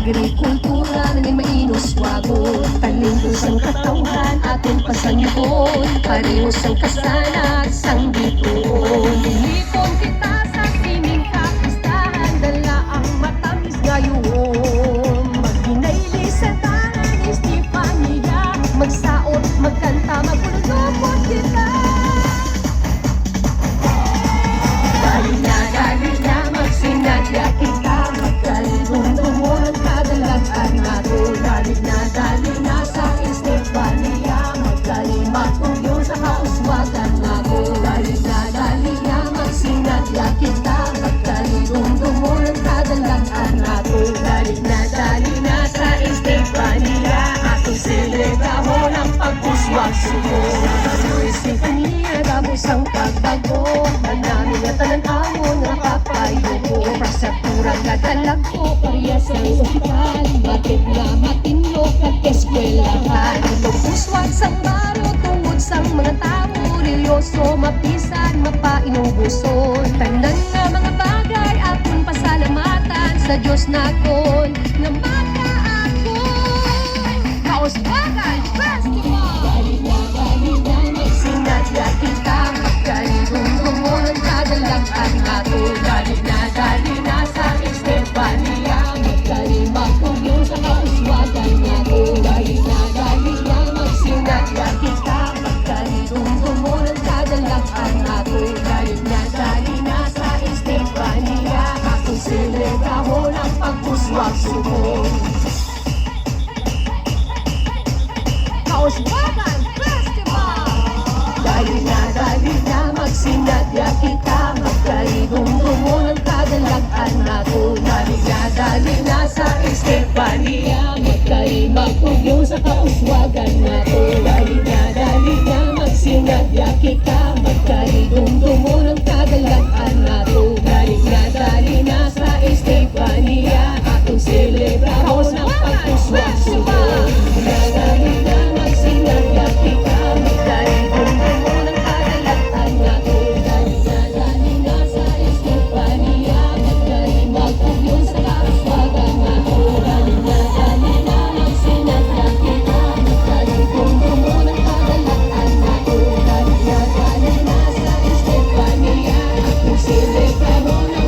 agrikultura na mainuswagon. Talingos ang katawan, ating pasanyipon, parehos ang kasanat, sang bituon. Lilipon kita sa sining kapistahan, dala ang matamis ngayon. Maghinayli sa tanan, Estefania, magsaot, magkanta, magulupot kita. Dali na, magsinadya kita, magkalindundumo ng kadalagan nato. Dali na sa Estefania, magkalimag tugyo sa kauswagan nato. Dali na, magsinadya kita, magkalindundumo ng kadalagan nato. Dali na sa Estefania, ating selebrahon ang pagpuswag suko. Sa Estefania, tapos ang pagbago, manaming at tanan-amon na kapayuko. Prasaturang gadalag ko, parehas ang ospital, batid na matinlok at eskwelahan. Pagpuswag sang baro, tungod sang mga tao, relyoso, mapisan, mapainubuson. Tanan nga mga bagay, akong pasalamatan sa Diyos nakon, na makaakon. Kauswagan Festival! Dali na, magsinadya kita, magkalindundumo ng kadalagan nato. Dali na sa Estefania, magkalimag tugyo sa kauswagan nato. Dali na, magsinadya kita, magkalindundumo ng kadalagan nato. Dali na sa Estefania, aking selebrahon ang pagpuswag suko. Kauswagan Festival! Dali na, magsinadya kita, magkalindundumo ng kadalagan nato. Dali na sa Estefania, magkalimag tugyo sa kauswagan nato. Dali na, magsinadya kita, magkalindundumo ng kadalagan nato. Dali na sa Estefania, ating selebrahon ang pagpuswag suko. Dali na, magsinadya kita, magkalindundumo ng kadalagan nato. Dali na sa Estefania, magkalimag tugyo sa kauswagan nato. Dali na, magsinadya kita, magkalindundumo ng kadalagan nato. Dali na sa Estefania, ating selebrahon ang